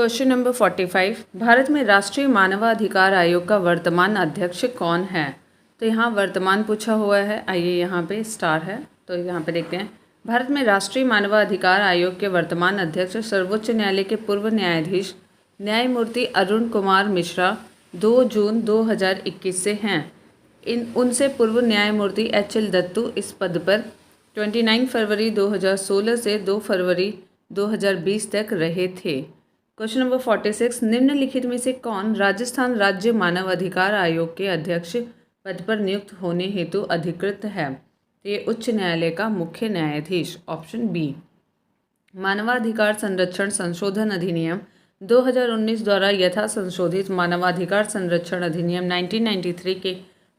Question number 45, Bharat में राष्ट्रीय मानवाधिकार आयोग का वर्तमान अध्यक्ष कौन है? तो यहाँ वर्तमान पूछा हुआ है, आइए यहाँ पे स्टार है तो यहाँ पे देखते हैं। भारत में राष्ट्रीय मानवाधिकार आयोग के वर्तमान अध्यक्ष सर्वोच्च न्यायालय के पूर्व न्यायाधीश न्यायमूर्ति अरुण कुमार मिश्रा 2 जून 2021 से हैं। उनसे पूर्व न्यायमूर्ति एच.एल. दत्तू इस पद पर 29 फरवरी 2016 से 2 फरवरी 2020 तक रहे थे। क्वेश्चन नंबर 46, निम्नलिखित में से कौन राजस्थान राज्य मानवाधिकार आयोग के अध्यक्ष पद पर नियुक्त होने हेतु अधिकृत है? तो ये उच्च न्यायालय का मुख्य न्यायाधीश, ऑप्शन बी। मानवाधिकार संरक्षण संशोधन अधिनियम 2019 द्वारा यथा संशोधित मानवाधिकार संरक्षण अधिनियम 1993 के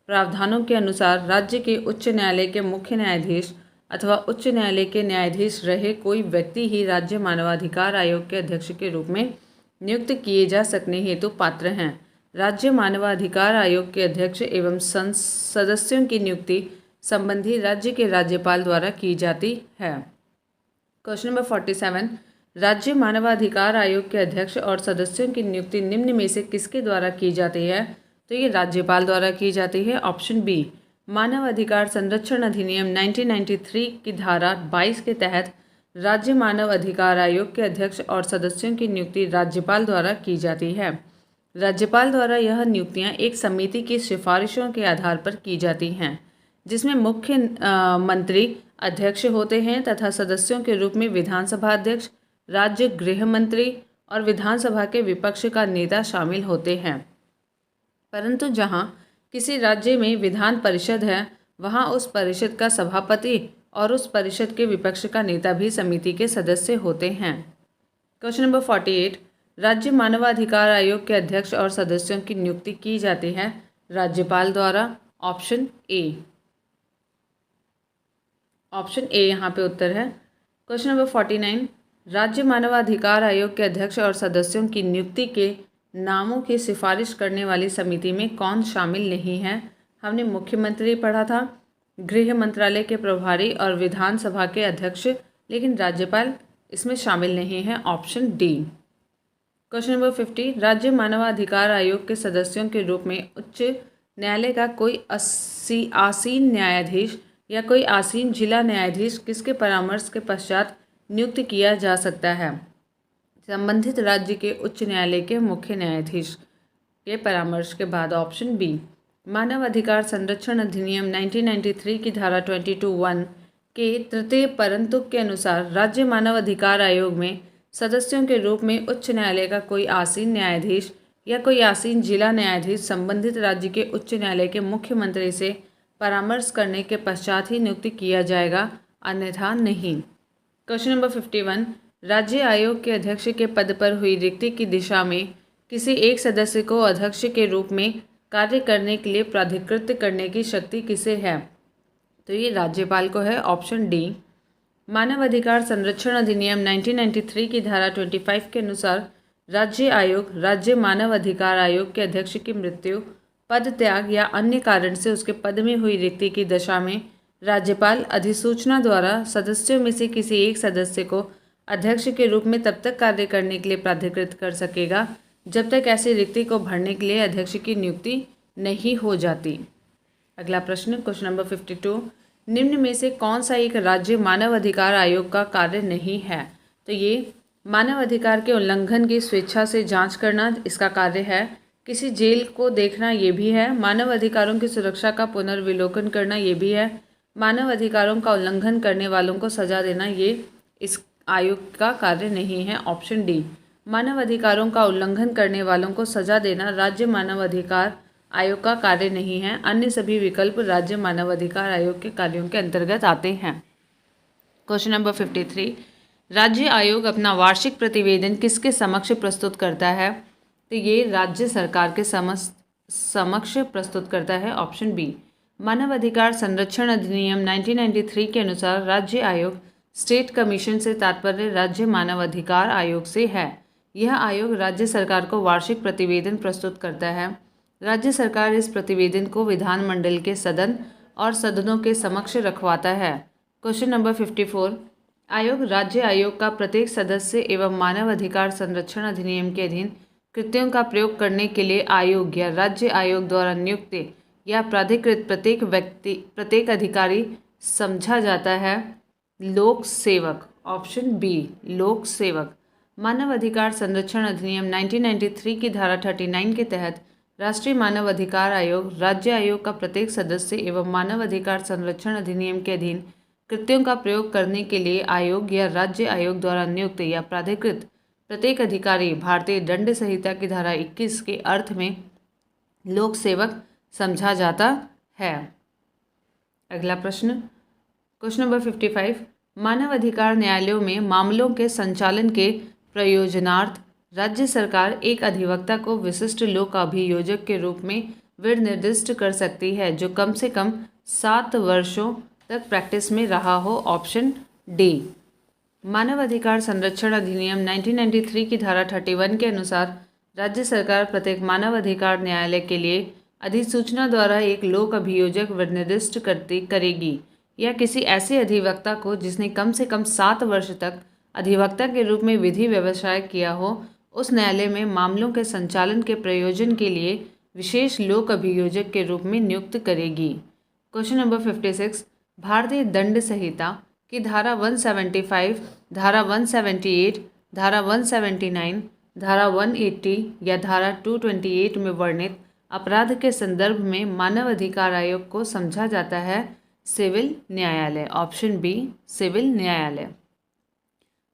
प्रावधानों के अनुसार राज्य के उच्च न्यायालय के मुख्य न्यायाधीश अथवा उच्च न्यायालय के न्यायाधीश रहे कोई व्यक्ति ही राज्य मानवाधिकार आयोग के अध्यक्ष के रूप में नियुक्त किए जा सकने हेतु पात्र हैं। राज्य मानवाधिकार आयोग के अध्यक्ष एवं सदस्यों की नियुक्ति संबंधी राज्य के राज्यपाल द्वारा की जाती है। क्वेश्चन नंबर 47, राज्य मानवाधिकार आयोग के अध्यक्ष और सदस्यों की नियुक्ति निम्न में से किसके द्वारा की जाती है? तो ये राज्यपाल द्वारा की जाती है, ऑप्शन बी। मानव अधिकार संरक्षण अधिनियम 1993 की धारा 22 के तहत राज्य मानव अधिकार आयोग के अध्यक्ष और सदस्यों की नियुक्ति राज्यपाल द्वारा की जाती है। राज्यपाल द्वारा यह नियुक्तियां एक समिति की सिफारिशों के आधार पर की जाती हैं, जिसमें मुख्य मंत्री अध्यक्ष होते हैं तथा सदस्यों के रूप में विधानसभा अध्यक्ष, राज्य गृह मंत्री और विधानसभा के विपक्ष का नेता शामिल होते हैं। परंतु जहाँ किसी राज्य में विधान परिषद है, वहाँ उस परिषद का सभापति और उस परिषद के विपक्ष का नेता भी समिति के सदस्य होते हैं। क्वेश्चन नंबर 48, राज्य मानवाधिकार आयोग के अध्यक्ष और सदस्यों की नियुक्ति की जाती है राज्यपाल द्वारा, ऑप्शन ए। ऑप्शन ए यहाँ पे उत्तर है। क्वेश्चन नंबर 49, राज्य मानवाधिकार आयोग के अध्यक्ष और सदस्यों की नियुक्ति के नामों की सिफारिश करने वाली समिति में कौन शामिल नहीं है? हमने मुख्यमंत्री पढ़ा था, गृह मंत्रालय के प्रभारी और विधानसभा के अध्यक्ष, लेकिन राज्यपाल इसमें शामिल नहीं है, ऑप्शन डी। क्वेश्चन नंबर 50, राज्य मानवाधिकार आयोग के सदस्यों के रूप में उच्च न्यायालय का कोई आसीन न्यायाधीश या कोई आसीन जिला न्यायाधीश किसके परामर्श के पश्चात नियुक्त किया जा सकता है? संबंधित राज्य के उच्च न्यायालय के मुख्य न्यायाधीश के परामर्श के बाद, ऑप्शन बी। मानव अधिकार संरक्षण अधिनियम 1993 की धारा 22(1) के तृतीय परंतुक के अनुसार राज्य मानव अधिकार आयोग में सदस्यों के रूप में उच्च न्यायालय का कोई आसीन न्यायाधीश या कोई आसीन जिला न्यायाधीश संबंधित राज्य के उच्च न्यायालय के मुख्यमंत्री से परामर्श करने के पश्चात ही नियुक्त किया जाएगा, अन्यथा नहीं। क्वेश्चन नंबर 51, राज्य आयोग के अध्यक्ष के पद पर हुई रिक्ति की दिशा में किसी एक सदस्य को अध्यक्ष के रूप में कार्य करने के लिए प्राधिकृत करने की शक्ति किसे है? तो ये राज्यपाल को है, ऑप्शन डी। मानव अधिकार संरक्षण अधिनियम 1993 की धारा 25 के अनुसार राज्य आयोग राज्य मानव अधिकार आयोग के अध्यक्ष की मृत्यु, पद त्याग या अन्य कारण से उसके पद में हुई रिक्ति की दशा में राज्यपाल अधिसूचना द्वारा सदस्यों में से किसी एक सदस्य को अध्यक्ष के रूप में तब तक कार्य करने के लिए प्राधिकृत कर सकेगा जब तक ऐसी रिक्ति को भरने के लिए अध्यक्ष की नियुक्ति नहीं हो जाती। अगला प्रश्न, क्वेश्चन नंबर 52, निम्न में से कौन सा एक राज्य मानव अधिकार आयोग का कार्य नहीं है? तो ये मानव अधिकार के उल्लंघन की स्वेच्छा से जांच करना इसका कार्य है। किसी जेल को देखना ये भी है। मानव अधिकारों की सुरक्षा का पुनर्विलोकन करना ये भी है। मानव अधिकारों का उल्लंघन करने वालों को सजा देना ये इस आयोग का कार्य नहीं है, ऑप्शन डी। मानव अधिकारों का उल्लंघन करने वालों को सजा देना राज्य मानव अधिकार आयोग का कार्य नहीं है। अन्य सभी विकल्प राज्य मानव अधिकार आयोग के कार्यों के अंतर्गत आते हैं। क्वेश्चन नंबर 53, राज्य आयोग अपना वार्षिक प्रतिवेदन किसके समक्ष प्रस्तुत करता है? तो ये राज्य सरकार के समक्ष प्रस्तुत करता है, ऑप्शन बी। मानव अधिकार संरक्षण अधिनियम 1993 के अनुसार राज्य आयोग स्टेट कमीशन से तात्पर्य राज्य मानव अधिकार आयोग से है। यह आयोग राज्य सरकार को वार्षिक प्रतिवेदन प्रस्तुत करता है। राज्य सरकार इस प्रतिवेदन को विधानमंडल के सदन और सदनों के समक्ष रखवाता है। क्वेश्चन नंबर 54, आयोग राज्य आयोग का प्रत्येक सदस्य एवं मानव अधिकार संरक्षण अधिनियम के अधीन कृत्यों का प्रयोग करने के लिए आयोग या राज्य आयोग द्वारा नियुक्त या प्राधिकृत प्रत्येक अधिकारी समझा जाता है लोक सेवक। ऑप्शन बी लोक सेवक। मानव अधिकार संरक्षण अधिनियम 1993 की धारा 39 के तहत राष्ट्रीय मानव अधिकार आयोग राज्य आयोग का प्रत्येक सदस्य एवं मानव अधिकार संरक्षण अधिनियम के अधीन कृत्यों का प्रयोग करने के लिए आयोग या राज्य आयोग द्वारा नियुक्त या प्राधिकृत प्रत्येक अधिकारी भारतीय दंड संहिता की धारा 21 के अर्थ में लोक सेवक समझा जाता है। अगला प्रश्न, क्वेश्चन नंबर 55। मानव अधिकार न्यायालयों में मामलों के संचालन के प्रयोजनार्थ राज्य सरकार एक अधिवक्ता को विशिष्ट लोक अभियोजक के रूप में निर्दिष्ट कर सकती है जो कम से कम 7 वर्षों तक प्रैक्टिस में रहा हो। Option D. मानव अधिकार संरक्षण अधिनियम 1993 की धारा 31 के अनुसार राज्य सरकार प्रत्येक मानव अधिकार न्यायालय के लिए अधिसूचना द्वारा एक लोक अभियोजक निर्दिष्ट करेगी या किसी ऐसे अधिवक्ता को जिसने कम से कम 7 वर्ष तक अधिवक्ता के रूप में विधि व्यवसाय किया हो उस न्यायालय में मामलों के संचालन के प्रयोजन के लिए विशेष लोक अभियोजक के रूप में नियुक्त करेगी। Question number 56। भारतीय दंड संहिता की धारा 175, धारा 178, धारा 179, धारा 180 या धारा 228 में वर्णित अपराध के संदर्भ में मानव अधिकार आयोग को समझा जाता है सिविल न्यायालय। ऑप्शन बी सिविल न्यायालय।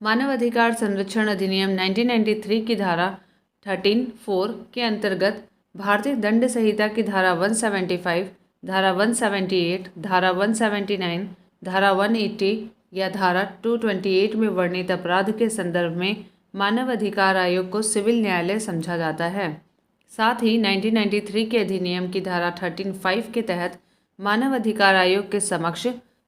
मानव अधिकार संरक्षण अधिनियम 1993 की धारा 13(4) के अंतर्गत भारतीय दंड संहिता की धारा 175, धारा 178, धारा 179, धारा 180 या धारा 228 में वर्णित अपराध के संदर्भ में मानव अधिकार आयोग को सिविल न्यायालय समझा जाता है। साथ ही 1993 के अधिनियम की धारा 13(5) के तहत मानव अधिकार आयोग के समक्ष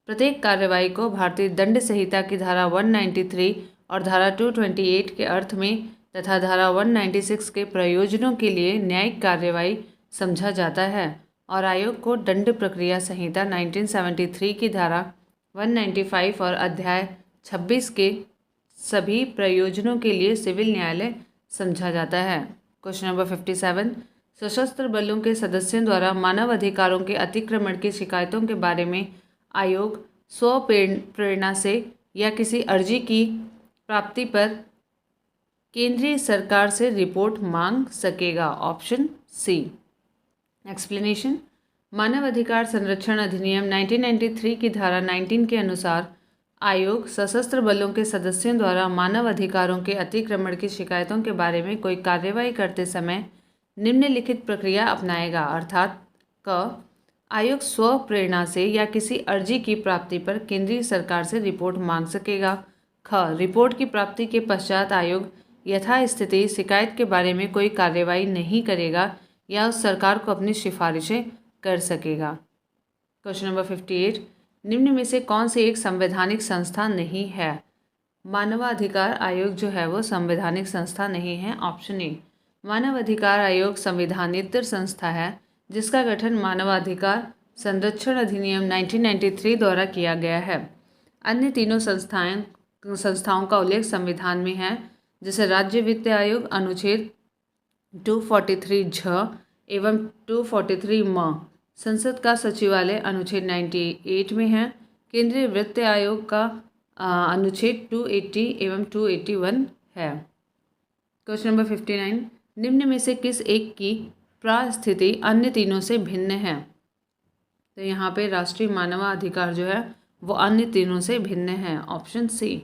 प्रत्येक कार्रवाई को भारतीय दंड संहिता की धारा 193 और धारा 228 के अर्थ में तथा धारा 196 के प्रयोजनों के लिए न्यायिक कार्रवाई समझा जाता है और आयोग को दंड प्रक्रिया संहिता 1973 की धारा 195 और अध्याय 26 के सभी प्रयोजनों के लिए सिविल न्यायालय समझा जाता है। Question number 57। सशस्त्र बलों के सदस्यों द्वारा मानव अधिकारों के अतिक्रमण की शिकायतों के बारे में आयोग स्व प्रेरणा से या किसी अर्जी की प्राप्ति पर केंद्रीय सरकार से रिपोर्ट मांग सकेगा। Option C. एक्सप्लेनेशन। मानव अधिकार संरक्षण अधिनियम 1993 की धारा 19 के अनुसार आयोग सशस्त्र बलों के सदस्यों द्वारा मानव अधिकारों के अतिक्रमण की शिकायतों के बारे में कोई कार्रवाई करते समय निम्नलिखित प्रक्रिया अपनाएगा, अर्थात क आयोग स्व प्रेरणा से या किसी अर्जी की प्राप्ति पर केंद्रीय सरकार से रिपोर्ट मांग सकेगा। ख रिपोर्ट की प्राप्ति के पश्चात आयोग यथास्थिति शिकायत के बारे में कोई कार्रवाई नहीं करेगा या उस सरकार को अपनी सिफारिशें कर सकेगा। Question number 58। निम्न में से कौन सी एक संवैधानिक संस्था नहीं है? मानवाधिकार आयोग जो है वो संवैधानिक संस्था नहीं है। Option A. मानवाधिकार आयोग संविधानेतर संस्था है जिसका गठन मानवाधिकार संरक्षण अधिनियम 1993 द्वारा किया गया है। अन्य तीनों संस्थाओं का उल्लेख संविधान में है, जैसे राज्य वित्त आयोग अनुच्छेद 243 झ एवं 243 म, संसद का सचिवालय अनुच्छेद 98 में है, केंद्रीय वित्त आयोग का अनुच्छेद 280 एवं 281 है। Question number 59। निम्न में से किस एक की प्रास्थिति अन्य तीनों से भिन्न है? तो यहाँ पे राष्ट्रीय मानवाधिकार जो है वो अन्य तीनों से भिन्न है। Option C.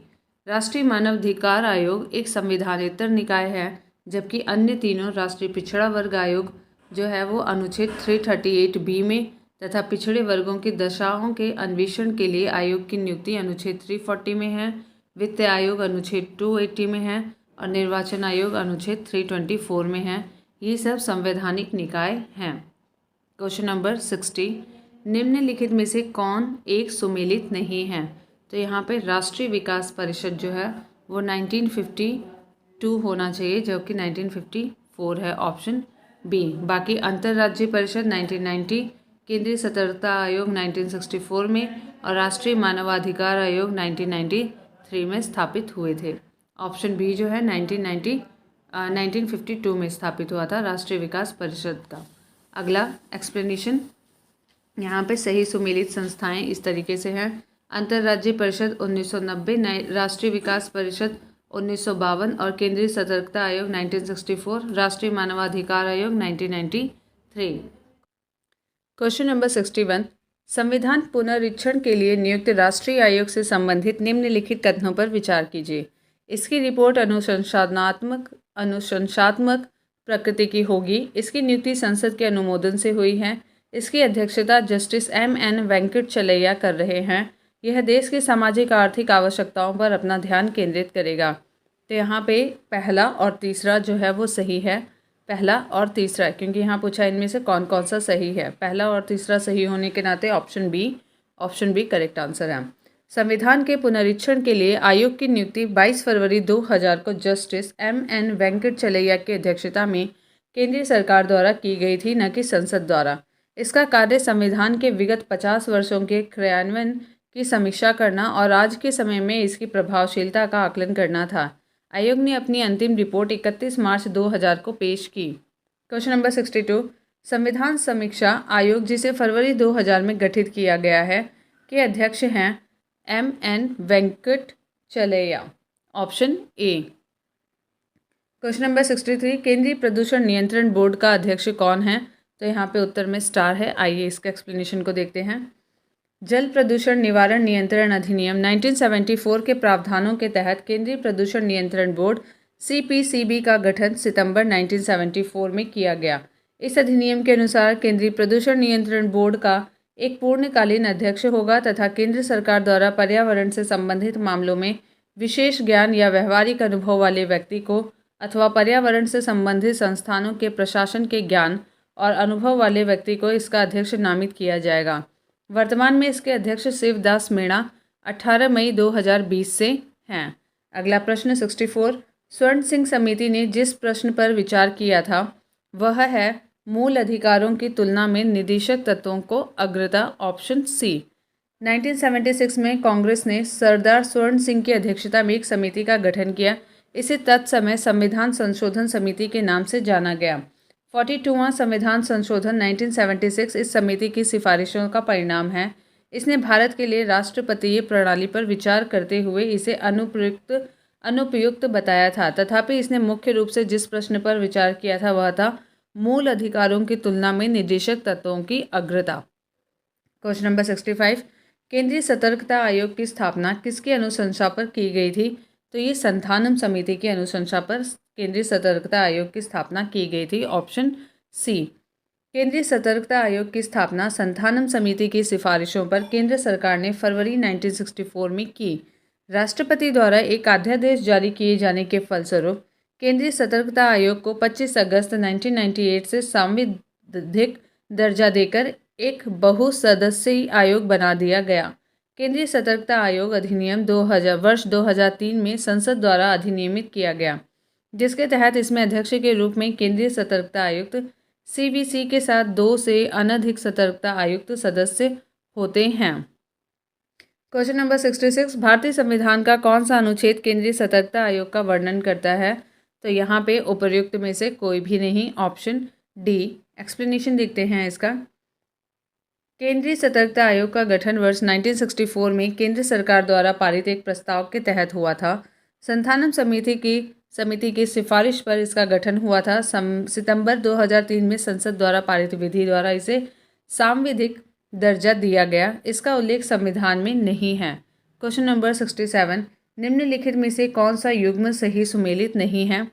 राष्ट्रीय मानवाधिकार आयोग एक संविधानेतर निकाय है, जबकि अन्य तीनों राष्ट्रीय पिछड़ा वर्ग आयोग जो है वो अनुच्छेद 338 में तथा पिछड़े वर्गों की दशाओं के अन्वेषण के लिए आयोग की नियुक्ति अनुच्छेद 340 में है, वित्त आयोग अनुच्छेद 280 में है और निर्वाचन आयोग अनुच्छेद 324 में है। ये सब संवैधानिक निकाय हैं। Question number 60। निम्नलिखित में से कौन एक सुमेलित नहीं है? तो यहाँ पे राष्ट्रीय विकास परिषद जो है वो 1952 होना चाहिए, जो कि 1954 है। Option B. बाकी अंतर्राज्यीय परिषद 1990, केंद्रीय सतर्कता आयोग 1964 में और राष्ट्रीय मानवाधिकार आयोग 1993 1953 में स्थापित हुए थे। ऑप्शन बी जो है 1952 में स्थापित हुआ था राष्ट्रीय विकास परिषद का। अगला एक्सप्लेनेशन, यहाँ पे सही सुमेलित संस्थाएं इस तरीके से हैं। अंतर्राज्यीय परिषद 1990, राष्ट्रीय विकास परिषद 1952 और केंद्रीय सतर्कता आयोग 1964, राष्ट्रीय मानवाधिकार आयोग 1993। क्वेश्चन नंबर 61, संविधान पुनरीक्षण के लिए नियुक्त राष्ट्रीय आयोग से संबंधित निम्नलिखित कथनों पर विचार कीजिए। इसकी रिपोर्ट अनुशंसात्मक प्रकृति की होगी। इसकी नियुक्ति संसद के अनुमोदन से हुई है। इसकी अध्यक्षता जस्टिस M.N. वेंकटचलैया कर रहे हैं। यह देश की सामाजिक आर्थिक आवश्यकताओं पर अपना ध्यान केंद्रित करेगा। तो यहाँ पे पहला और तीसरा जो है वो सही है, पहला और तीसरा, क्योंकि यहाँ पूछा इनमें से कौन कौन सा सही है। पहला और तीसरा सही होने के नाते ऑप्शन बी करेक्ट आंसर है। संविधान के पुनरीक्षण के लिए आयोग की नियुक्ति 22 फरवरी 2000 को जस्टिस M.N. वेंकटचलैया की अध्यक्षता में केंद्रीय सरकार द्वारा की गई थी, न कि संसद द्वारा। इसका कार्य संविधान के विगत 50 वर्षों के क्रियान्वयन की समीक्षा करना और आज के समय में इसकी प्रभावशीलता का आकलन करना था। आयोग ने अपनी अंतिम रिपोर्ट 31 मार्च 2000 को पेश की। क्वेश्चन नंबर 62, संविधान समीक्षा आयोग जिसे फरवरी 2000 में गठित किया गया है के अध्यक्ष हैं M.N. Venkatachaliah. Option A. Question number 63, केंद्रीय प्रदूषण नियंत्रण बोर्ड का अध्यक्ष कौन है? तो यहाँ पे उत्तर में स्टार है। आइए इसका एक्सप्लेनेशन को देखते हैं। जल प्रदूषण निवारण नियंत्रण अधिनियम 1974 के प्रावधानों के तहत केंद्रीय प्रदूषण नियंत्रण बोर्ड CPCB का गठन सितंबर 1974 में किया गया। इस अधिनियम के अनुसार केंद्रीय प्रदूषण नियंत्रण बोर्ड का एक पूर्णकालीन अध्यक्ष होगा तथा केंद्र सरकार द्वारा पर्यावरण से संबंधित मामलों में विशेष ज्ञान या व्यवहारिक अनुभव वाले व्यक्ति को अथवा पर्यावरण से संबंधित संस्थानों के प्रशासन के ज्ञान और अनुभव वाले व्यक्ति को इसका अध्यक्ष नामित किया जाएगा। वर्तमान में इसके अध्यक्ष शिवदास मीणा 18 मई 2020 से हैं। अगला प्रश्न 64, स्वर्ण सिंह समिति ने जिस प्रश्न पर विचार किया था वह है मूल अधिकारों की तुलना में निदेशक तत्वों को अग्रता। Option C. 1976 में कांग्रेस ने सरदार स्वर्ण सिंह की अध्यक्षता में एक समिति का गठन किया। इसे तत्समय संविधान संशोधन समिति के नाम से जाना गया। 42वां संविधान संशोधन 1976 इस समिति की सिफारिशों का परिणाम है। इसने भारत के लिए राष्ट्रपतीय प्रणाली पर विचार करते हुए इसे अनुपयुक्त बताया था। तथापि इसने मुख्य रूप से जिस प्रश्न पर विचार किया था वह था मूल अधिकारों की तुलना में निदेशक तत्वों की अग्रता। क्वेश्चन नंबर 65, केंद्रीय सतर्कता आयोग की स्थापना किसकी अनुशंसा पर की गई थी? तो ये संथानम समिति की अनुशंसा पर केंद्रीय सतर्कता आयोग की स्थापना की गई थी। Option C. केंद्रीय सतर्कता आयोग की स्थापना संथानम समिति की सिफारिशों पर केंद्र सरकार ने फरवरी 1964 में की। राष्ट्रपति द्वारा एक अध्यादेश जारी किए जाने के फलस्वरूप केंद्रीय सतर्कता आयोग को 25 अगस्त 1998 से सांविधिक दर्जा देकर एक बहुसदस्यीय आयोग बना दिया गया। केंद्रीय सतर्कता आयोग अधिनियम 2003 में संसद द्वारा अधिनियमित किया गया, जिसके तहत इसमें अध्यक्ष के रूप में केंद्रीय सतर्कता आयुक्त CVC के साथ 2 से अनधिक सतर्कता आयुक्त सदस्य होते हैं। क्वेश्चन नंबर 66, भारतीय संविधान का कौन सा अनुच्छेद केंद्रीय सतर्कता आयोग का वर्णन करता है? तो यहाँ पे उपर्युक्त में से कोई भी नहीं। Option D. एक्सप्लेनेशन देखते हैं इसका। केंद्रीय सतर्कता आयोग का गठन वर्ष 1964 में केंद्र सरकार द्वारा पारित एक प्रस्ताव के तहत हुआ था। संथानम समिति की सिफारिश पर इसका गठन हुआ था। सितंबर 2003 में संसद द्वारा पारित विधि द्वारा इसे सांविधिक दर्जा दिया गया। इसका उल्लेख संविधान में नहीं है। क्वेश्चन नंबर 67, निम्नलिखित में से कौन सा युग्म सही सुमेलित नहीं है?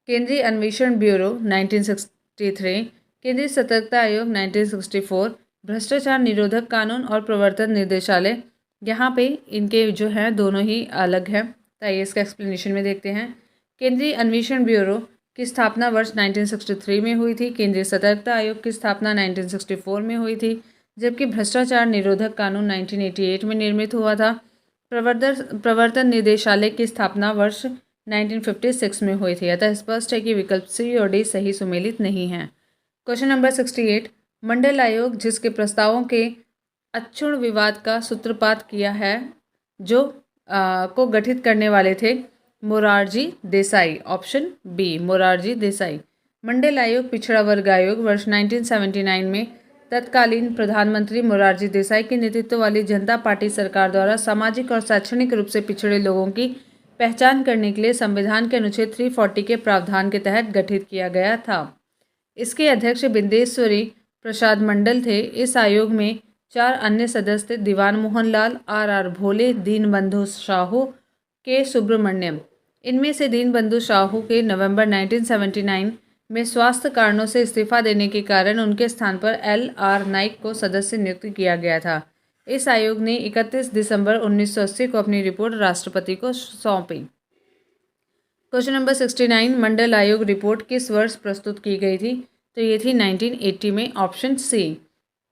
केंद्रीय अन्वेषण ब्यूरो 1963, केंद्रीय सतर्कता आयोग 1964, भ्रष्टाचार निरोधक कानून और प्रवर्तन निदेशालय, यहाँ पे इनके जो हैं दोनों ही अलग हैं। तो आइए इसका एक्सप्लेनेशन में देखते हैं। केंद्रीय अन्वेषण ब्यूरो की स्थापना वर्ष 1963 में हुई थी। केंद्रीय सतर्कता आयोग की स्थापना 1964 में हुई थी, जबकि भ्रष्टाचार निरोधक कानून 1988 में निर्मित हुआ था। प्रवर्तन निदेशालय की स्थापना वर्ष 1956 में हुई थी। अतः स्पष्ट है कि विकल्प सी और डी सही सुमेलित नहीं है। क्वेश्चन नंबर 68, मंडल आयोग जिसके प्रस्तावों के अक्षुण्ण विवाद का सूत्रपात किया है, जो को गठित करने वाले थे? मोरारजी देसाई। Option B Morarji Desai. मंडल आयोग पिछड़ा वर्ग आयोग वर्ष 1979 में तत्कालीन प्रधानमंत्री मोरारजी देसाई के नेतृत्व वाली जनता पार्टी सरकार द्वारा सामाजिक और शैक्षणिक रूप से पिछड़े लोगों की पहचान करने के लिए संविधान के अनुच्छेद 340 के प्रावधान के तहत गठित किया गया था। इसके अध्यक्ष बिंदेश्वरी प्रसाद मंडल थे। इस आयोग में 4 अन्य सदस्य थे: दीवान मोहनलाल, R भोले, दीनबंधु साहू, के सुब्रमण्यम। इनमें से दीनबंधु साहू के नवंबर 1979 में स्वास्थ्य कारणों से इस्तीफा देने के कारण उनके स्थान पर LR नाइक को सदस्य नियुक्त किया गया था। इस आयोग ने 31 दिसंबर 1980 को अपनी रिपोर्ट राष्ट्रपति को सौंपी। क्वेश्चन नंबर 69, मंडल आयोग रिपोर्ट किस वर्ष प्रस्तुत की गई थी? तो ये थी 1980 में। Option C.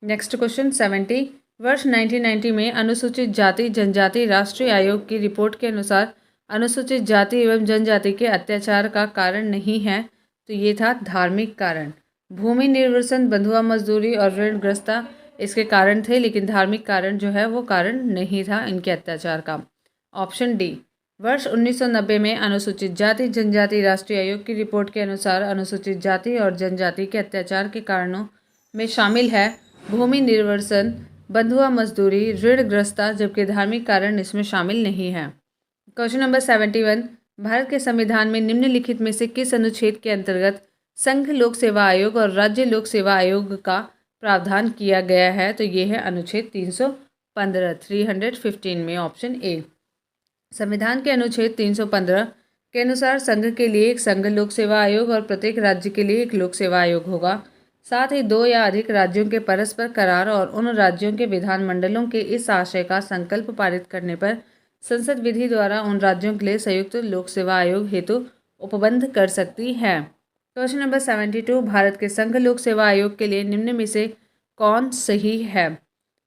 नेक्स्ट क्वेश्चन 70, वर्ष 1990 में अनुसूचित जाति जनजाति राष्ट्रीय आयोग की रिपोर्ट के अनुसार अनुसूचित जाति एवं जनजाति के अत्याचार का कारण नहीं है, तो ये था धार्मिक कारण। भूमि निर्वसन, बंधुआ मजदूरी और ऋणग्रस्ता इसके कारण थे, लेकिन धार्मिक कारण जो है वो कारण नहीं था इनके अत्याचार का। Option D. वर्ष 1990 में अनुसूचित जाति जनजाति राष्ट्रीय आयोग की रिपोर्ट के अनुसार अनुसूचित जाति और जनजाति के अत्याचार के कारणों में शामिल है भूमि निर्वसन, बंधुआ मजदूरी, ऋणग्रस्ता, जबकि धार्मिक कारण इसमें शामिल नहीं है। क्वेश्चन नंबर 71, भारत के संविधान में निम्नलिखित में से किस अनुच्छेद के अंतर्गत संघ लोक सेवा आयोग और राज्य लोक सेवा आयोग का प्रावधान किया गया है? तो ये है अनुच्छेद 315 315 में। Option A. संविधान के अनुच्छेद 315 के अनुसार संघ के लिए एक संघ लोक सेवा आयोग और प्रत्येक राज्य के लिए एक लोक सेवा आयोग होगा। साथ ही 2 या अधिक राज्यों के परस्पर करार और उन राज्यों के विधानमंडलों के इस आशय का संकल्प पारित करने पर संसद विधि द्वारा उन राज्यों के लिए संयुक्त लोक सेवा आयोग हेतु उपबंध कर सकती है। क्वेश्चन नंबर 72, भारत के संघ लोक सेवा आयोग के लिए निम्न में से कौन सही है?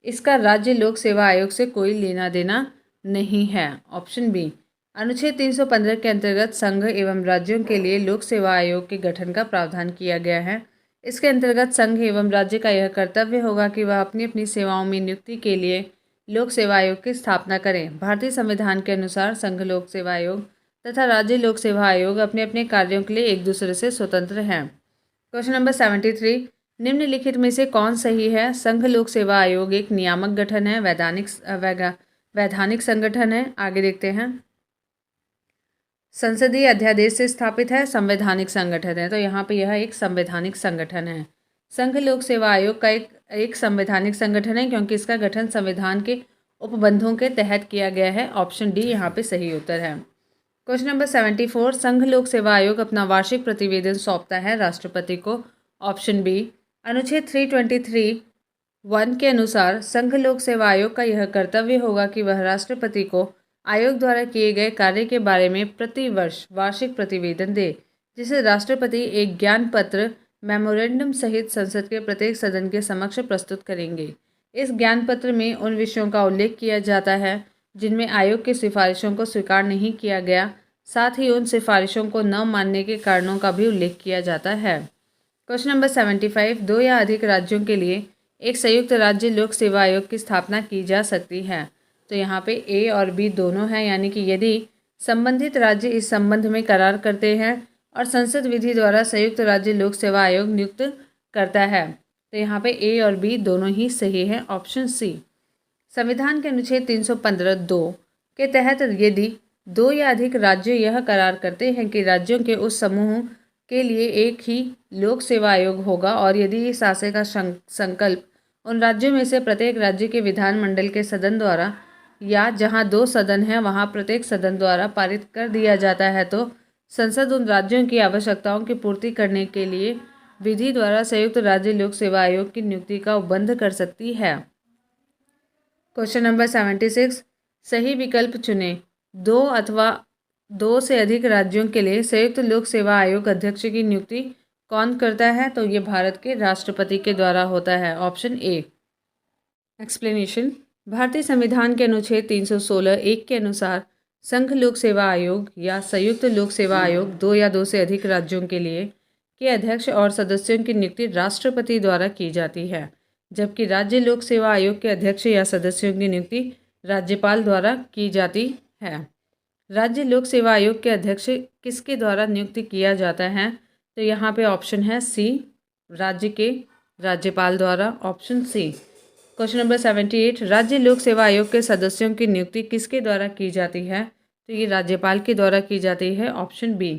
इसका राज्य लोक सेवा आयोग से कोई लेना देना नहीं है। Option B. अनुच्छेद 315 के अंतर्गत संघ एवं राज्यों के लिए लोक सेवा आयोग के गठन का प्रावधान किया गया है। इसके अंतर्गत संघ एवं राज्य का यह कर्तव्य होगा कि वह अपनी अपनी सेवाओं में नियुक्ति के लिए लोक सेवा आयोग की स्थापना करें। भारतीय संविधान के अनुसार संघ लोक सेवा आयोग तथा राज्य लोक सेवा आयोग अपने अपने कार्यों के लिए एक दूसरे से स्वतंत्र हैं। क्वेश्चन नंबर 73, निम्नलिखित में से कौन सही है? संघ लोक सेवा आयोग एक नियामक गठन है, वैधानिक संगठन है। आगे देखते हैं। संसदीय अध्यादेश से स्थापित है, संवैधानिक संगठन है। तो यहाँ पे यह एक संवैधानिक संगठन है। संघ लोक सेवा आयोग का एक संवैधानिक संगठन है क्योंकि इसका गठन संविधान के उपबंधों के तहत किया गया है। ऑप्शन डी यहाँ पे सही उत्तर है। क्वेश्चन नंबर 74, संघ लोक सेवा आयोग अपना वार्षिक प्रतिवेदन सौंपता है राष्ट्रपति को। Option B. अनुच्छेद 323(1) के अनुसार संघ लोक सेवा आयोग का यह कर्तव्य होगा कि वह राष्ट्रपति को आयोग द्वारा किए गए कार्य के बारे में प्रतिवर्ष वार्षिक प्रतिवेदन दे, जिसे राष्ट्रपति एक ज्ञान पत्र मेमोरेंडम सहित संसद के प्रत्येक सदन के समक्ष प्रस्तुत करेंगे। इस ज्ञान पत्र में उन विषयों का उल्लेख किया जाता है जिनमें आयोग की सिफारिशों को स्वीकार नहीं किया गया, साथ ही उन सिफारिशों को न मानने के कारणों का भी उल्लेख किया जाता है। क्वेश्चन नंबर 75, 2 या अधिक राज्यों के लिए एक संयुक्त राज्य लोक सेवा आयोग की स्थापना की जा सकती है। तो यहाँ पे ए और बी दोनों हैं, यानी कि यदि संबंधित राज्य इस संबंध में करार करते हैं और संसद विधि द्वारा संयुक्त राज्य लोक सेवा आयोग नियुक्त करता है। तो यहाँ पे ए और बी दोनों ही सही है। Option C. संविधान के अनुच्छेद 315(2) के तहत यदि 2 या अधिक राज्य यह करार करते हैं कि राज्यों के उस समूह के लिए एक ही लोक सेवा आयोग होगा और यदि इस आशय का संकल्प उन राज्यों में से प्रत्येक राज्य के विधानमंडल के सदन द्वारा या जहां 2 सदन हैं वहां प्रत्येक सदन द्वारा पारित कर दिया जाता है, तो संसद उन राज्यों की आवश्यकताओं की पूर्ति करने के लिए विधि द्वारा संयुक्त राज्य लोक सेवा आयोग की नियुक्ति का उपबंध कर सकती है। क्वेश्चन नंबर 76, सही विकल्प चुनें। 2 अथवा 2 से अधिक राज्यों के लिए संयुक्त लोक सेवा आयोग अध्यक्ष की नियुक्ति कौन करता है? तो ये भारत के राष्ट्रपति के द्वारा होता है। Option A. एक्सप्लेनेशन। भारतीय संविधान के अनुच्छेद 316(1) के अनुसार संघ लोक सेवा आयोग या संयुक्त लोक सेवा आयोग 2 या 2 से अधिक राज्यों के लिए के अध्यक्ष और सदस्यों की नियुक्ति राष्ट्रपति द्वारा की जाती है, जबकि राज्य लोक सेवा आयोग के अध्यक्ष या सदस्यों की नियुक्ति राज्यपाल द्वारा की जाती है। राज्य लोक सेवा आयोग के अध्यक्ष किसके द्वारा नियुक्त किया जाता है? तो यहाँ पे ऑप्शन है सी, राज्य के राज्यपाल द्वारा, ऑप्शन सी। क्वेश्चन नंबर 78, राज्य लोक सेवा आयोग के सदस्यों की नियुक्ति किसके द्वारा की जाती है? तो ये राज्यपाल के द्वारा की जाती है, ऑप्शन बी।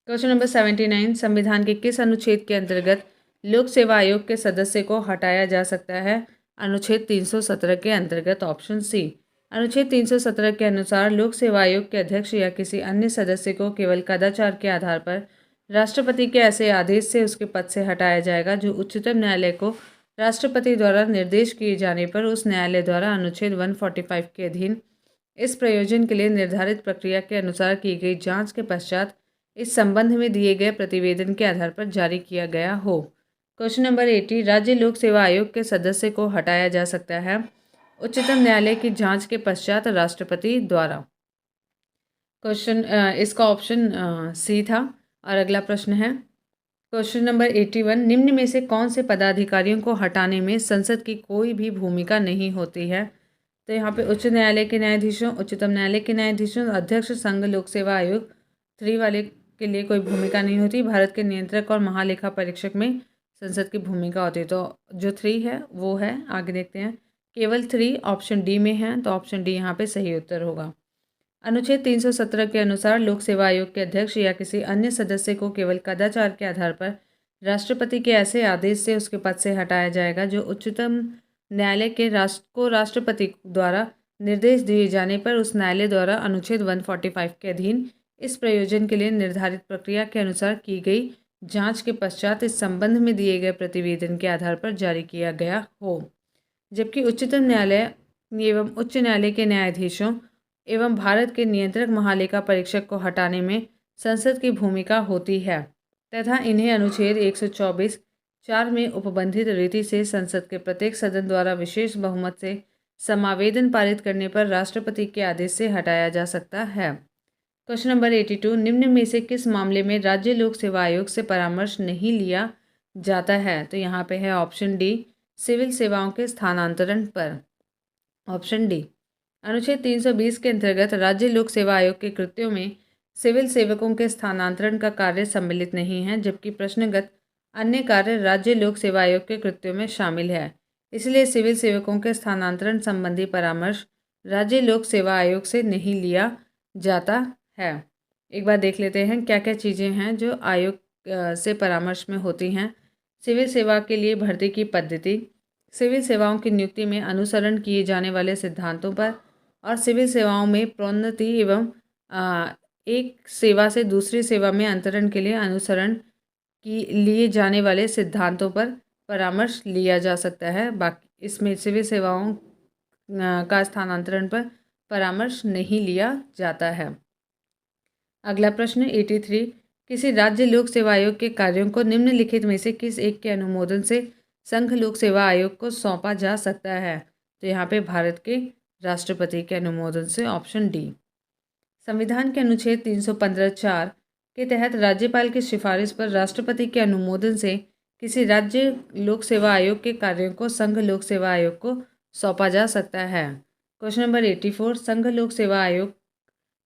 क्वेश्चन नंबर 79, संविधान के किस अनुच्छेद के अंतर्गत लोक सेवा आयोग के सदस्य को हटाया जा सकता है? अनुच्छेद 317 के अंतर्गत, ऑप्शन सी। अनुच्छेद 317 के अनुसार लोक सेवा आयोग के अध्यक्ष या किसी अन्य सदस्य को केवल कदाचार के आधार पर राष्ट्रपति के ऐसे आदेश से उसके पद से हटाया जाएगा जो उच्चतम न्यायालय को राष्ट्रपति द्वारा निर्देश किए जाने पर उस न्यायालय द्वारा अनुच्छेद 145 के अधीन इस प्रयोजन के लिए निर्धारित प्रक्रिया के अनुसार की गई जांच के पश्चात इस संबंध में दिए गए प्रतिवेदन के आधार पर जारी किया गया हो। क्वेश्चन नंबर 80, राज्य लोक सेवा आयोग के सदस्य को हटाया जा सकता है उच्चतम न्यायालय की जांच के पश्चात राष्ट्रपति द्वारा। क्वेश्चन इसका ऑप्शन सी था। और अगला प्रश्न है क्वेश्चन नंबर 81, निम्न में से कौन से पदाधिकारियों को हटाने में संसद की कोई भी भूमिका नहीं होती है? तो यहाँ पे उच्च न्यायालय के न्यायाधीशों, उच्चतम न्यायालय के न्यायाधीशों, अध्यक्ष संघ लोक सेवा आयोग 3 वाले के लिए कोई भूमिका नहीं होती। भारत के नियंत्रक और महालेखा परीक्षक में संसद की भूमिका होती है। तो जो 3 है वो है, आगे देखते हैं, केवल 3 ऑप्शन डी में है, तो ऑप्शन डी यहाँ पे सही उत्तर होगा। अनुच्छेद 317 के अनुसार लोक सेवा आयोग के अध्यक्ष या किसी अन्य सदस्य को केवल कदाचार के आधार पर राष्ट्रपति के ऐसे आदेश से उसके पद से हटाया जाएगा जो उच्चतम न्यायालय के राष्ट्रपति द्वारा निर्देश दिए जाने पर उस न्यायालय द्वारा अनुच्छेद 145 के अधीन इस प्रयोजन के लिए निर्धारित प्रक्रिया के अनुसार की गई जांच के पश्चात इस संबंध में दिए गए प्रतिवेदन के आधार पर जारी किया गया हो। जबकि उच्चतम न्यायालय एवं उच्च न्यायालय के न्यायाधीशों एवं भारत के नियंत्रक महालेखा परीक्षक को हटाने में संसद की भूमिका होती है तथा इन्हें अनुच्छेद 124(4) में उपबंधित रीति से संसद के प्रत्येक सदन द्वारा विशेष बहुमत से समावेदन पारित करने पर राष्ट्रपति के आदेश से हटाया जा सकता है। क्वेश्चन नंबर 82, निम्न में से किस मामले में राज्य लोक सेवा आयोग से परामर्श नहीं लिया जाता है? तो यहाँ पे है ऑप्शन डी, सिविल सेवाओं के स्थानांतरण पर, ऑप्शन डी। अनुच्छेद 320 के अंतर्गत राज्य लोक सेवा आयोग के कृत्यों में सिविल सेवकों के स्थानांतरण का कार्य सम्मिलित नहीं है, जबकि प्रश्नगत अन्य कार्य राज्य लोक सेवा आयोग के कृत्यों में शामिल है। इसलिए सिविल सेवकों के स्थानांतरण संबंधी परामर्श राज्य लोक सेवा आयोग से नहीं लिया जाता है। एक बार देख लेते हैं क्या क्या चीज़ें हैं जो आयोग से परामर्श में होती हैं। सिविल सेवा के लिए भर्ती की पद्धति, सिविल सेवाओं की नियुक्ति में अनुसरण किए जाने वाले सिद्धांतों पर और सिविल सेवाओं में प्रोन्नति एवं एक सेवा से दूसरी सेवा में अंतरण के लिए अनुसरण की लिए जाने वाले सिद्धांतों पर परामर्श लिया जा सकता है। बाकी इसमें सिविल सेवाओं का स्थानांतरण पर परामर्श नहीं लिया जाता है। अगला प्रश्न 83, किसी राज्य लोक सेवा आयोग के कार्यों को निम्नलिखित में से किस एक के अनुमोदन से संघ लोक सेवा आयोग को सौंपा जा सकता है? तो यहाँ पे भारत के राष्ट्रपति के अनुमोदन से, ऑप्शन डी। संविधान के अनुच्छेद 315(4) के तहत राज्यपाल की सिफारिश पर राष्ट्रपति के अनुमोदन से किसी राज्य लोक सेवा आयोग के कार्यों को संघ लोक सेवा आयोग को सौंपा जा सकता है। क्वेश्चन नंबर 84, संघ लोक सेवा आयोग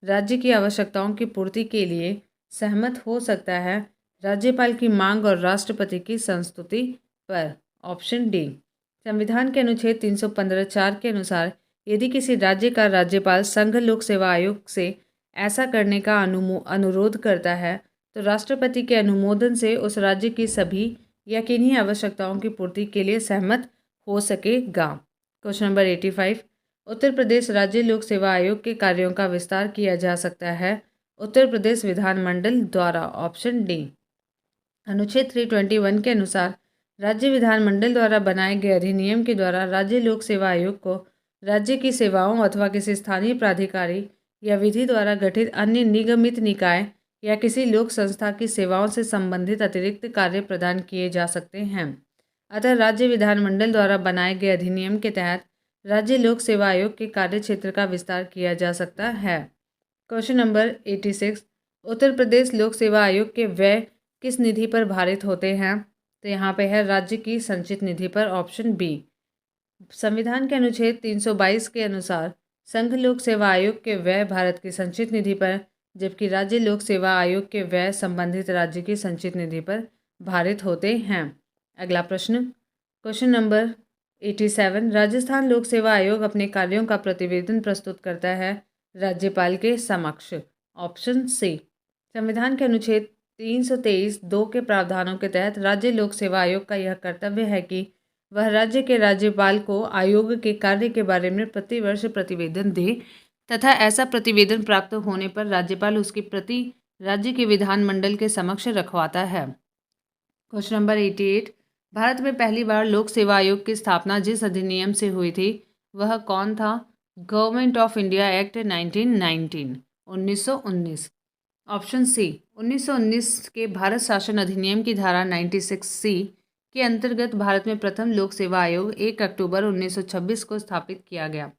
राज्य की आवश्यकताओं की पूर्ति के लिए सहमत हो सकता है राज्यपाल की मांग और राष्ट्रपति की संस्तुति पर, ऑप्शन डी। संविधान के अनुच्छेद 315(4) के अनुसार यदि किसी राज्य का राज्यपाल संघ लोक सेवा आयोग से ऐसा करने का अनुरोध करता है तो राष्ट्रपति के अनुमोदन से उस राज्य की सभी या किन्हीं आवश्यकताओं की पूर्ति के लिए सहमत हो सकेगा। क्वेश्चन नंबर 85, उत्तर प्रदेश राज्य लोक सेवा आयोग के कार्यों का विस्तार किया जा सकता है उत्तर प्रदेश विधानमंडल द्वारा, ऑप्शन डी। अनुच्छेद 321 के अनुसार राज्य विधानमंडल द्वारा बनाए गए अधिनियम के द्वारा राज्य लोक सेवा आयोग को राज्य की सेवाओं अथवा किसी स्थानीय प्राधिकारी या विधि द्वारा गठित अन्य निगमित निकाय या किसी लोक संस्था की सेवाओं से संबंधित अतिरिक्त कार्य प्रदान किए जा सकते हैं। अतः राज्य विधानमंडल द्वारा बनाए गए अधिनियम के तहत राज्य लोक सेवा आयोग के कार्य क्षेत्र का विस्तार किया जा सकता है। क्वेश्चन नंबर 86, उत्तर प्रदेश लोक सेवा आयोग के व्यय किस निधि पर भारित होते हैं? तो यहाँ पे है राज्य की संचित निधि पर, ऑप्शन बी। संविधान के अनुच्छेद 322 के अनुसार संघ लोक सेवा आयोग के व्यय भारत की संचित निधि पर, जबकि राज्य लोक सेवा आयोग के व्यय संबंधित राज्य की संचित निधि पर भारित होते हैं। अगला प्रश्न, क्वेश्चन नंबर 87, राजस्थान लोक सेवा आयोग अपने कार्यों का प्रतिवेदन प्रस्तुत करता है राज्यपाल के समक्ष। Option C. संविधान के अनुच्छेद 323(2) के प्रावधानों के तहत राज्य लोक सेवा आयोग का यह कर्तव्य है कि वह राज्य के राज्यपाल को आयोग के कार्य के बारे में प्रतिवर्ष प्रतिवेदन दे तथा ऐसा प्रतिवेदन प्राप्त होने पर राज्यपाल उसकी प्रति राज्य के विधानमंडल के समक्ष रखवाता है। क्वेश्चन नंबर 88, भारत में पहली बार लोक सेवा आयोग की स्थापना जिस अधिनियम से हुई थी वह कौन था? Government of India act 1919। Option C. 1919 के भारत शासन अधिनियम की धारा 96C के अंतर्गत भारत में प्रथम लोक सेवा आयोग 1 अक्टूबर 1926 को स्थापित किया गया।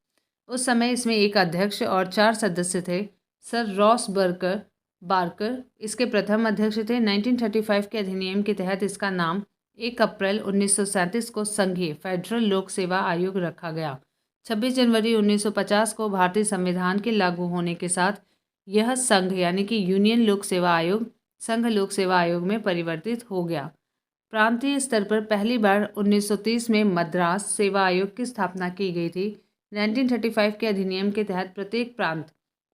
उस समय इसमें एक अध्यक्ष और 4 सदस्य थे। सर रॉस बार्कर इसके प्रथम अध्यक्ष थे। 1935 के अधिनियम के तहत इसका नाम 1 अप्रैल 1937 को संघीय फेडरल लोक सेवा आयोग रखा गया। 26 जनवरी 1950 को भारतीय संविधान के लागू होने के साथ यह संघ यानी कि यूनियन लोक सेवा आयोग संघ लोक सेवा आयोग में परिवर्तित हो गया। प्रांतीय स्तर पर पहली बार 1930 में मद्रास सेवा आयोग की स्थापना की गई थी। 1935 के अधिनियम के तहत प्रत्येक प्रांत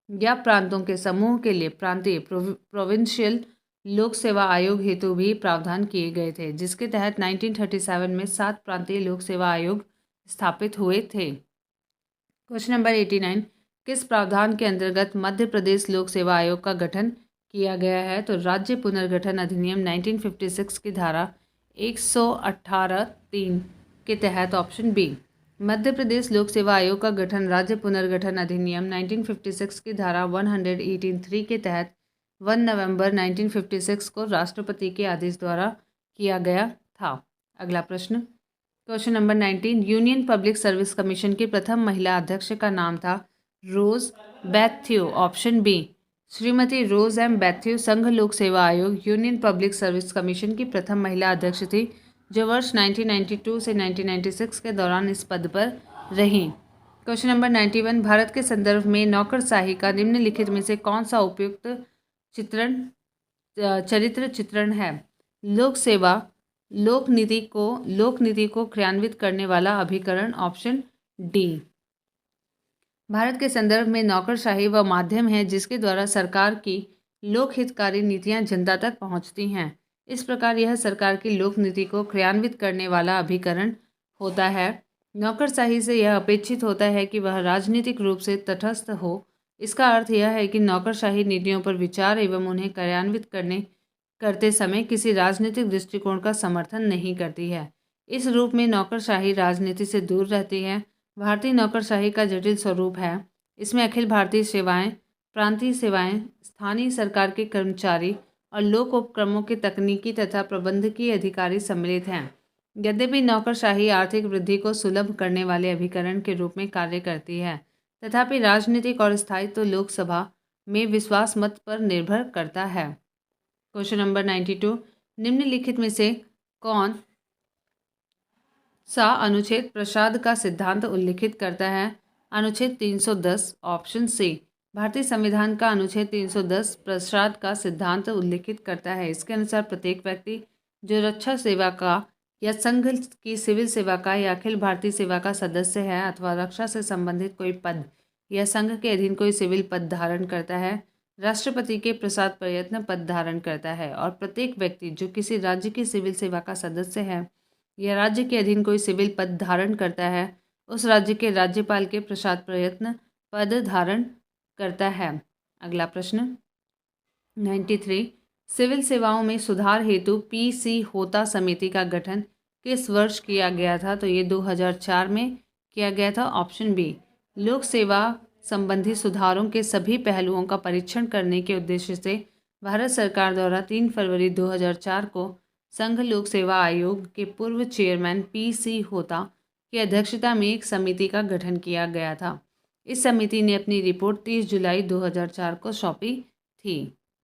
या प्रांतों के समूह के लिए प्रांतीय प्रोविंशियल लोक सेवा आयोग हेतु भी प्रावधान किए गए थे, जिसके तहत 1937 में 7 प्रांतीय लोक सेवा आयोग स्थापित हुए थे। क्वेश्चन नंबर 89, किस प्रावधान के अंतर्गत मध्य प्रदेश लोक सेवा आयोग का गठन किया गया है? तो राज्य पुनर्गठन अधिनियम 1956 की धारा 118(3) के तहत। Option B. मध्य प्रदेश लोक सेवा आयोग का गठन राज्य पुनर्गठन अधिनियम 1956 की धारा 118(3) के तहत 1 नवंबर 1956 को राष्ट्रपति के आदेश द्वारा किया गया था। अगला प्रश्न, question number 19, Union Public Service Commission की प्रथम महिला अध्यक्ष का नाम था Rose Bathew. Option B. Shrimati Rose M Bathew संघ लोक सेवा आयोग यूनियन पब्लिक सर्विस कमीशन की प्रथम महिला अध्यक्ष थी, जो वर्ष 1992 से 1996 के दौरान इस पद पर रहीं। क्वेश्चन नंबर 91, भारत के संदर्भ में नौकरशाही का निम्नलिखित में से कौन सा उपयुक्त चरित्र चित्रण है? लोक सेवा लोक नीति को क्रियान्वित करने वाला अभिकरण। Option D. भारत के संदर्भ में नौकरशाही वह माध्यम है जिसके द्वारा सरकार की लोकहितकारी नीतियां जनता तक पहुंचती हैं। इस प्रकार यह सरकार की लोक नीति को क्रियान्वित करने वाला अभिकरण होता है। नौकरशाही से यह अपेक्षित होता है कि वह राजनीतिक रूप से तटस्थ हो। इसका अर्थ यह है कि नौकरशाही नीतियों पर विचार एवं उन्हें कार्यान्वित करते समय किसी राजनीतिक दृष्टिकोण का समर्थन नहीं करती है। इस रूप में नौकरशाही राजनीति से दूर रहती है। भारतीय नौकरशाही का जटिल स्वरूप है। इसमें अखिल भारतीय सेवाएं, प्रांतीय सेवाएं, स्थानीय सरकार के कर्मचारी और लोक उपक्रमों के तकनीकी तथा प्रबंधकीय अधिकारी सम्मिलित हैं। यद्यपि नौकरशाही आर्थिक वृद्धि को सुलभ करने वाले अभिकरण के रूप में कार्य करती है, तथापि राजनीतिक और स्थायित्व लोकसभा में विश्वास मत पर निर्भर करता है। क्वेश्चन नंबर 92, निम्नलिखित में से कौन सा अनुच्छेद प्रसाद का सिद्धांत उल्लिखित करता है? अनुच्छेद 310। Option C. भारतीय संविधान का अनुच्छेद 310 प्रसाद का सिद्धांत उल्लिखित करता है। इसके अनुसार प्रत्येक व्यक्ति जो रक्षा सेवा का या संघ की सिविल सेवा का या अखिल भारतीय सेवा का सदस्य है अथवा रक्षा से संबंधित कोई पद या संघ के अधीन कोई सिविल पद धारण करता है, राष्ट्रपति के प्रसाद प्रयत्न पद धारण करता है। और प्रत्येक व्यक्ति जो किसी राज्य की सिविल सेवा का सदस्य है या राज्य के अधीन कोई सिविल पद धारण करता है, उस राज्य के राज्यपाल के प्रसाद प्रयत्न पद धारण करता है। अगला प्रश्न 93, सिविल सेवाओं में सुधार हेतु PC होता समिति का गठन किस वर्ष किया गया था? तो ये 2004 में किया गया था। Option B. लोक सेवा संबंधी सुधारों के सभी पहलुओं का परीक्षण करने के उद्देश्य से भारत सरकार द्वारा 3 फरवरी 2004 को संघ लोक सेवा आयोग के पूर्व चेयरमैन PC होता की अध्यक्षता में एक समिति का गठन किया गया था। इस समिति ने अपनी रिपोर्ट 30 जुलाई 2004 को सौंपी थी।